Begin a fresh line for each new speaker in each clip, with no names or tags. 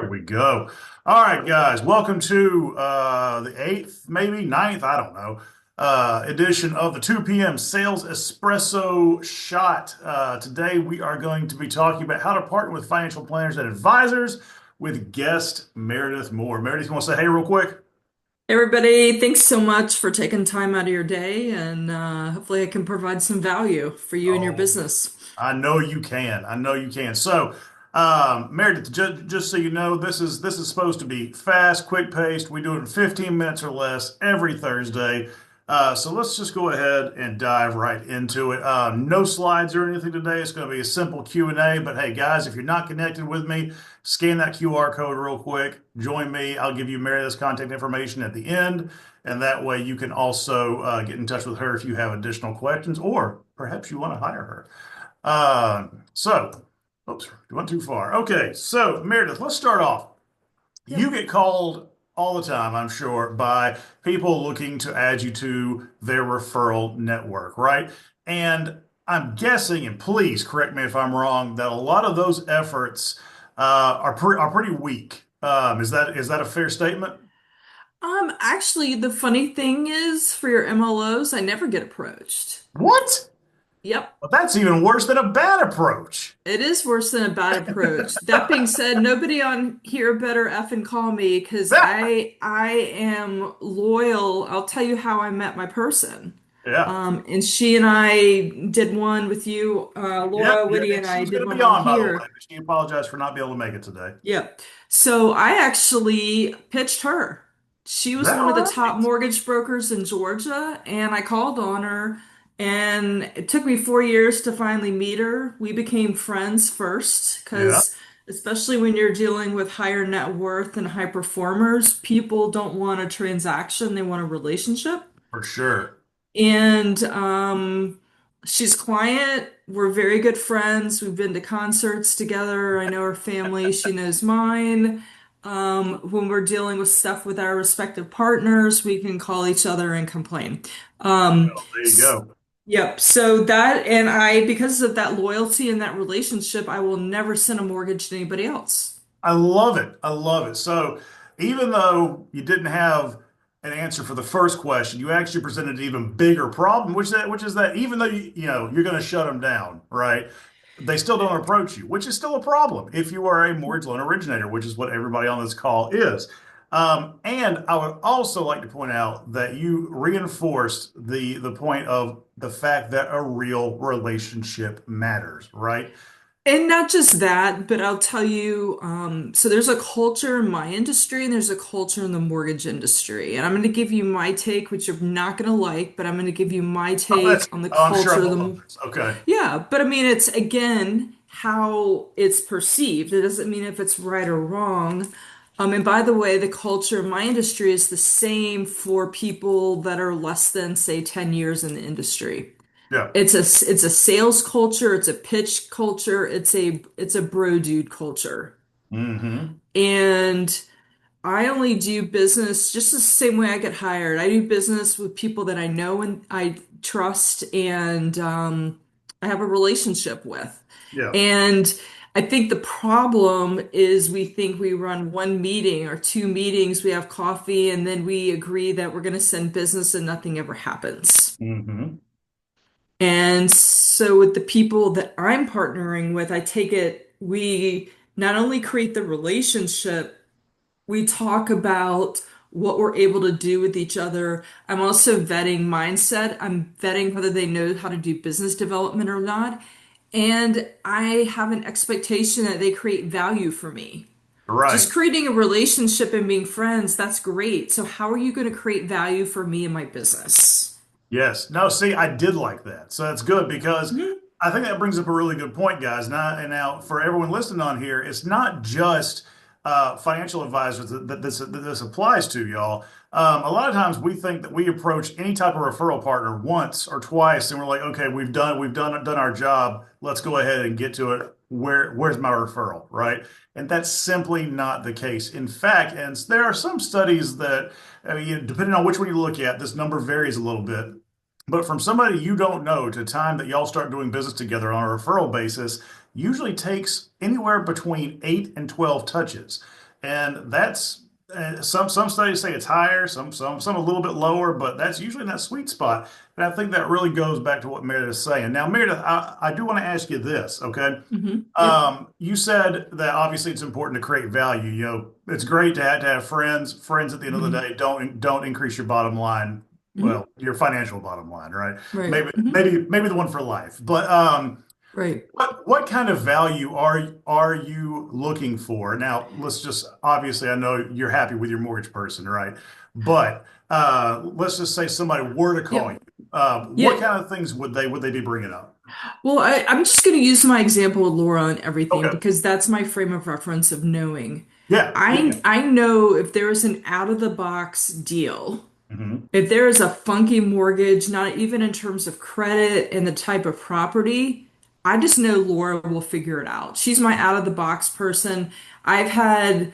There we go. All right, guys, welcome to the eighth, maybe ninth, I don't know, edition of the 2 p.m. Sales Espresso Shot. Today, we are going to be talking about how to partner with financial planners and advisors with guest Meredith Moore. Meredith, you want to say hey real quick?
Everybody, thanks so much for taking time out of your day, and hopefully, I can provide some value for you and your
Oh,
business.
I know you can. I know you can. So, Meredith, just so you know, this is supposed to be fast, quick paced. We do it in 15 minutes or less every Thursday. So let's just go ahead and dive right into it. No slides or anything today. It's going to be a simple Q&A. But hey, guys, if you're not connected with me, scan that QR code real quick. Join me. I'll give you Meredith's contact information at the end. And that way you can also get in touch with her if you have additional questions, or perhaps you want to hire her. So, oops, we went too far. Okay, so Meredith, let's start off. You
Yep.
get called all the time, I'm sure, by people looking to add you to their referral network, right? And I'm guessing, and please correct me if I'm wrong, that a lot of those efforts are pretty weak. Is that a fair statement?
Actually, the funny thing is, for your MLOs, I never get approached.
What?
Yep,
Well, that's even worse than a bad approach.
it is worse than a bad approach. That being said, nobody on here better effing call me because I am loyal. I'll tell you how I met my person.
Yeah.
And she and I did one with you,
Yep.
Laura
Yeah,
Whitty
and
and I
she's
did
going to
one
be
on
on, by the way,
here.
but she apologized for not being able to make it today.
Yep. So I actually pitched her. She
Is
was
that
one of the top
right?
mortgage brokers in Georgia, and I called on her, and it took me 4 years to finally meet her. We became friends first,
Yeah,
because especially when you're dealing with higher net worth and high performers, people don't want a transaction, they want a relationship.
for sure.
And she's quiet. We're very good friends. We've been to concerts together. I know her family, she knows mine. When we're dealing with stuff with our respective partners, we can call each other and complain. Um,
Well, there you
s-
go.
yep. So that, and I, because of that loyalty and that relationship, I will never send a mortgage to anybody else.
I love it. I love it. So even though you didn't have an answer for the first question, you actually presented an even bigger problem, which is that even though you're going to shut them down, right? They still don't approach you, which is still a problem if you are a mortgage loan originator, which is what everybody on this call is. And I would also like to point out that you reinforced the point of the fact that a real relationship matters, right?
And not just that, but I'll tell you, so there's a culture in my industry and there's a culture in the mortgage industry. And I'm going to give you my take, which you're not going to like, but I'm going to give you my
Oh,
take on the
I'm sure
culture
I'm
of
gonna love
the,
this. Okay.
yeah, but I mean, it's again how it's perceived. It doesn't mean if it's right or wrong. And by the way, the culture of my industry is the same for people that are less than, say, 10 years in the industry.
Yeah.
It's a sales culture, it's a pitch culture, it's a bro dude culture.
Mm-hmm.
And I only do business just the same way I get hired. I do business with people that I know and I trust and I have a relationship with.
Yeah.
And I think the problem is we think we run one meeting or two meetings, we have coffee, and then we agree that we're going to send business and nothing ever happens.
Mm-hmm.
And so with the people that I'm partnering with, I take it we not only create the relationship, we talk about what we're able to do with each other. I'm also vetting mindset. I'm vetting whether they know how to do business development or not. And I have an expectation that they create value for me. Just
Right.
creating a relationship and being friends, that's great. So how are you going to create value for me and my business?
Yes. No, see, I did like that. So that's good because
Mhm.
I think that brings up a really good point, guys. Now for everyone listening on here, it's not just financial advisors that this applies to, y'all. A lot of times we think that we approach any type of referral partner once or twice, and we're like, okay, we've done our job. Let's go ahead and get to it. Where's my referral, right? And that's simply not the case. In fact, and there are some studies that, I mean, depending on which one you look at, this number varies a little bit. But from somebody you don't know to time that y'all start doing business together on a referral basis usually takes anywhere between 8 and 12 touches. and that's some studies say it's higher, some a little bit lower, but that's usually in that sweet spot. And I think that really goes back to what Meredith is saying. Now, Meredith, I do want to ask you this, okay?
Yep.
You said that obviously it's important to create value. You know, it's great to have friends. Friends at the end of the
hmm
day don't increase your bottom line.
hmm
Well, your financial bottom line, right?
Right.
Maybe the one for life. But
Right.
what kind of value are you looking for? Now, let's just obviously I know you're happy with your mortgage person, right? But let's just say somebody were to call you.
Yep.
What
Yeah.
kind of things would they be bringing up?
Well, I'm just going to use my example with Laura and everything
Okay.
because that's my frame of reference of knowing.
Yeah. Yeah.
I know if there is an out of the box deal,
Hmm.
if there is a funky mortgage, not even in terms of credit and the type of property, I just know Laura will figure it out. She's my out of the box person. I've had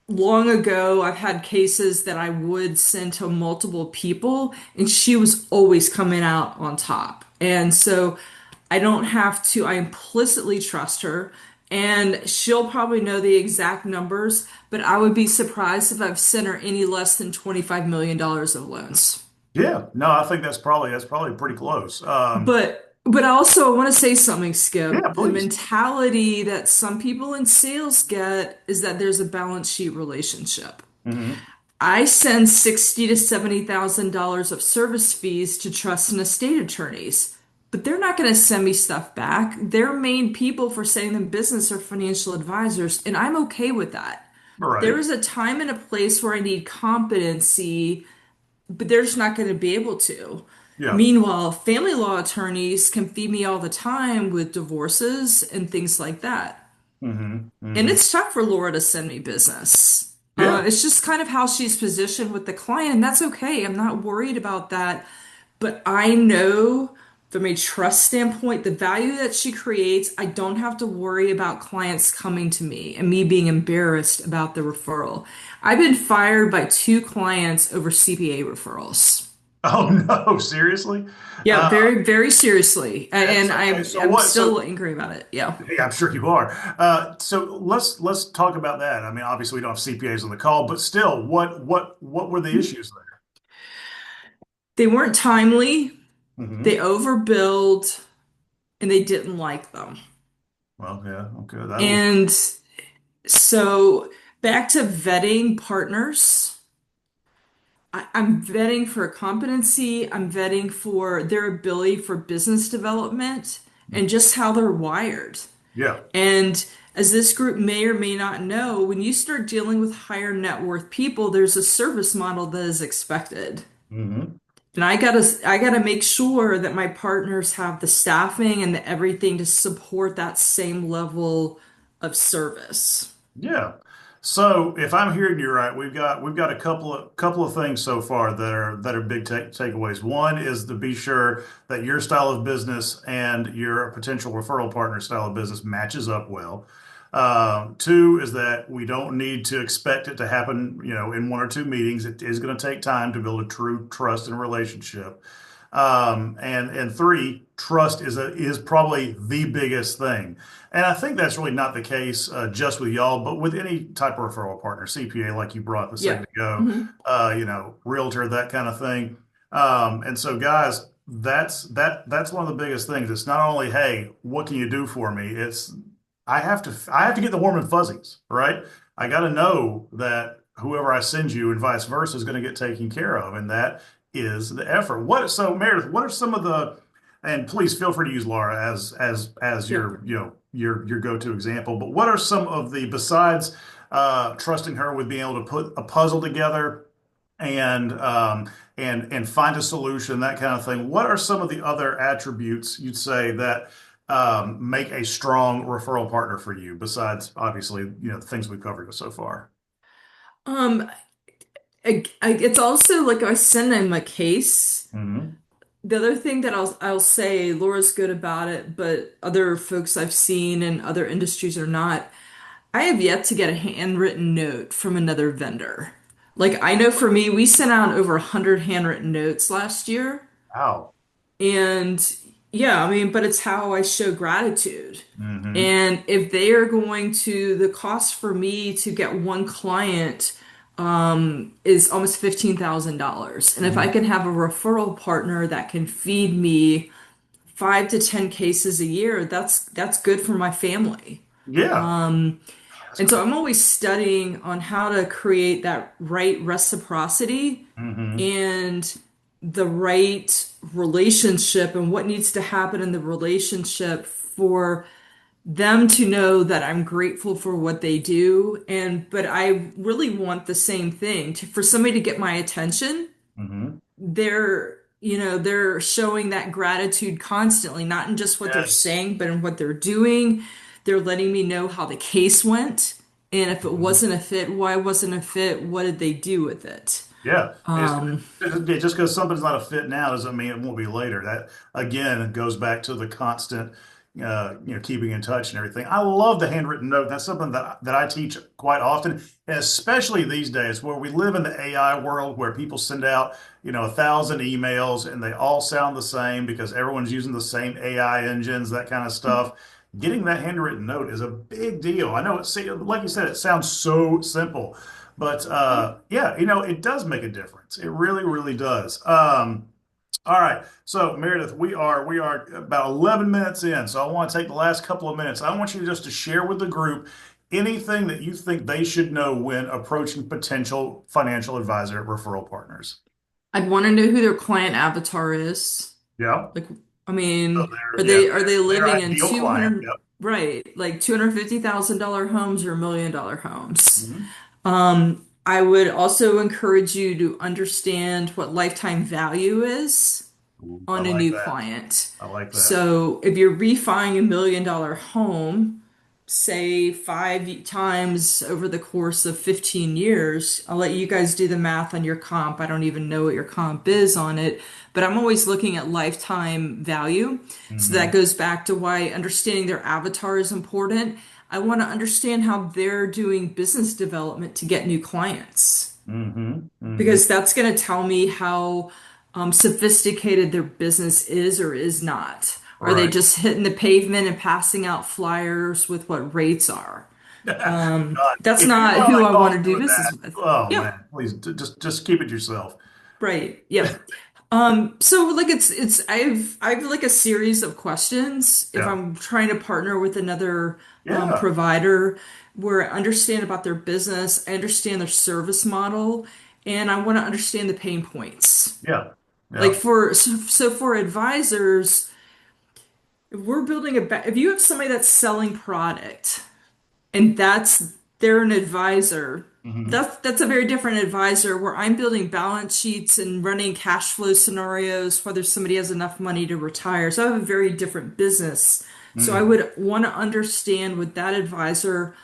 long ago, I've had cases that I would send to multiple people, and she was always coming out on top. And so I don't have to, I implicitly trust her, and she'll probably know the exact numbers, but I would be surprised if I've sent her any less than $25 million of loans.
Yeah. No, I think that's probably pretty close.
But also I want to say something, Skip.
Yeah,
The
please.
mentality that some people in sales get is that there's a balance sheet relationship.
Hmm.
I send 60 to $70,000 of service fees to trust and estate attorneys, but they're not going to send me stuff back. Their main people for sending them business are financial advisors, and I'm okay with that.
All
There
right.
is a time and a place where I need competency, but they're just not going to be able to.
Yeah.
Meanwhile, family law attorneys can feed me all the time with divorces and things like that.
Hmm.
And
Hmm.
it's tough for Laura to send me business.
Yeah.
It's just kind of how she's positioned with the client, and that's okay. I'm not worried about that. But I know from a trust standpoint, the value that she creates, I don't have to worry about clients coming to me and me being embarrassed about the referral. I've been fired by two clients over CPA referrals.
Oh no, seriously?
Yeah,
Uh,
very, very seriously. And
okay.
I'm
So
I'm
what?
still
So
angry about it. Yeah.
yeah, I'm sure you are. So let's talk about that. I mean, obviously we don't have CPAs on the call, but still, what were the issues
They weren't timely,
there?
they
Hmm.
overbilled, and they didn't like them.
Well, yeah, okay, that will.
And so back to vetting partners. I'm vetting for competency, I'm vetting for their ability for business development and just how they're wired.
Yeah.
And as this group may or may not know, when you start dealing with higher net worth people, there's a service model that is expected.
Hmm.
And I gotta make sure that my partners have the staffing and the everything to support that same level of service.
Yeah. So if I'm hearing you right, we've got a couple of things so far that are big takeaways. One is to be sure that your style of business and your potential referral partner style of business matches up well. Two is that we don't need to expect it to happen, you know, in one or two meetings. It is going to take time to build a true trust and relationship. And three, trust is probably the biggest thing. And I think that's really not the case just with y'all, but with any type of referral partner, CPA, like you brought up a
Yeah.
second ago,
hmm
you know, realtor, that kind of thing. And so, guys, that's one of the biggest things. It's not only, hey, what can you do for me? It's I have to get the warm and fuzzies, right? I got to know that whoever I send you and vice versa is going to get taken care of, and that is the effort. What so Meredith? What are some of the and please feel free to use Laura as
Yep.
your your go-to example. But what are some of the besides trusting her with being able to put a puzzle together and and find a solution, that kind of thing? What are some of the other attributes you'd say that make a strong referral partner for you besides obviously you know the things we've covered so far?
Um, it's also like I send them a case.
Hmm.
The other thing that I'll say, Laura's good about it, but other folks I've seen in other industries are not. I have yet to get a handwritten note from another vendor. Like I know for me, we sent out over 100 handwritten notes last year,
Wow.
and Yeah, I mean, but it's how I show gratitude.
Hmm.
And if they are going to, the cost for me to get one client is almost $15,000. And if I
Hmm.
can have a referral partner that can feed me 5 to 10 cases a year, that's good for my family.
Yeah, that's
And so
great.
I'm always studying on how to create that right reciprocity
Hmm.
and the right relationship and what needs to happen in the relationship for them to know that I'm grateful for what they do. And but I really want the same thing for somebody to get my attention.
Hmm.
They're showing that gratitude constantly, not in just what they're
Yes.
saying, but in what they're doing. They're letting me know how the case went, and if it
Mhm.
wasn't a fit, why wasn't a fit? What did they do with it?
Yeah. Just because something's not a fit now doesn't mean it won't be later. That again goes back to the constant, keeping in touch and everything. I love the handwritten note. That's something that I teach quite often, and especially these days where we live in the AI world where people send out, 1,000 emails and they all sound the same because everyone's using the same AI engines, that kind of stuff. Getting that handwritten note is a big deal. I know like you said, it sounds so simple. But yeah, it does make a difference. It really, really does. All right. So Meredith, we are about 11 minutes in. So I want to take the last couple of minutes. I want you just to share with the group anything that you think they should know when approaching potential financial advisor referral partners.
I'd want to know who their client avatar is.
Yeah.
Like, I
So
mean,
they're
are
yeah,
they
their
living in
ideal client.
200,
Yep.
right, like $250,000 homes or $1 million homes?
Mhm.
I would also encourage you to understand what lifetime value is
Ooh, I
on a
like
new
that.
client.
I like that.
So if you're refining $1 million home, say 5 times over the course of 15 years, I'll let you guys do the math on your comp. I don't even know what your comp is on it, but I'm always looking at lifetime value. So that
Hmm.
goes back to why understanding their avatar is important. I want to understand how they're doing business development to get new clients
Hmm. Hmm.
because that's going to tell me how sophisticated their business is or is not. Are they
Right.
just hitting the pavement and passing out flyers with what rates are?
God,
That's
if
not
anyone on
who
that
I
call
want
is
to do
doing
business
that,
with.
oh
Yeah,
man, please just keep it yourself.
right. Yep. So like it's I've like a series of questions if
Yeah,
I'm trying to partner with another
yeah,
provider where I understand about their business, I understand their service model, and I want to understand the pain points.
yeah,
Like
yeah.
so for advisors, if we're building if you have somebody that's selling product and they're an advisor,
Hmm.
that's a very different advisor where I'm building balance sheets and running cash flow scenarios, whether somebody has enough money to retire. So I have a very different business. So I
Hmm.
would want to understand with that advisor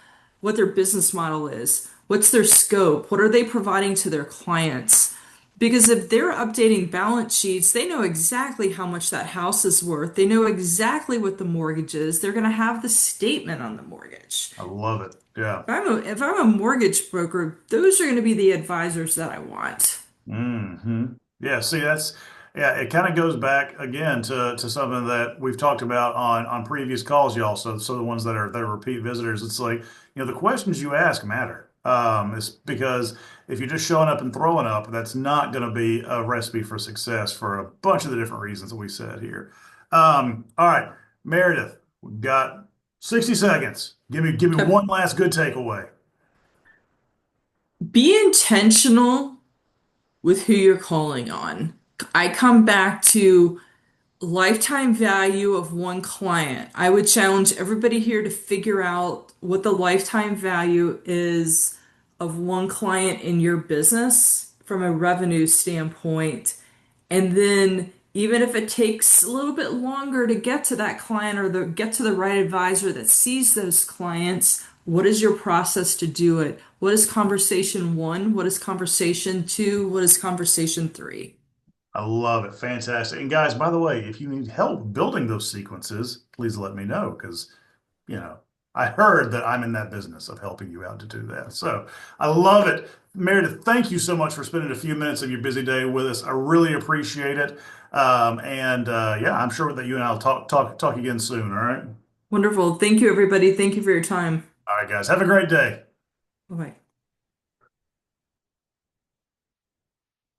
what their business model is. What's their scope? What are they providing to their clients? Because if they're updating balance sheets, they know exactly how much that house is worth. They know exactly what the mortgage is. They're going to have the statement on the mortgage.
I love it. Yeah.
If I'm a mortgage broker, those are going to be the advisors that I want.
Hmm. Yeah, see, yeah, it kind of goes back again to something that we've talked about on previous calls, y'all. So the ones that are repeat visitors, it's like, the questions you ask matter. It's because if you're just showing up and throwing up, that's not going to be a recipe for success for a bunch of the different reasons that we said here. All right, Meredith, we've got 60 seconds. Give me
Okay.
one last good takeaway.
Be intentional with who you're calling on. I come back to lifetime value of one client. I would challenge everybody here to figure out what the lifetime value is of one client in your business from a revenue standpoint. And then even if it takes a little bit longer to get to that client or get to the right advisor that sees those clients, what is your process to do it? What is conversation one? What is conversation two? What is conversation three?
I love it. Fantastic. And guys, by the way, if you need help building those sequences, please let me know because, you know, I heard that I'm in that business of helping you out to do that. So I love it. Meredith, thank you so much for spending a few minutes of your busy day with us. I really appreciate it. Yeah, I'm sure that you and I'll talk again soon. All right.
Wonderful. Thank you, everybody. Thank you for your time.
All right, guys. Have a great day.
Bye-bye.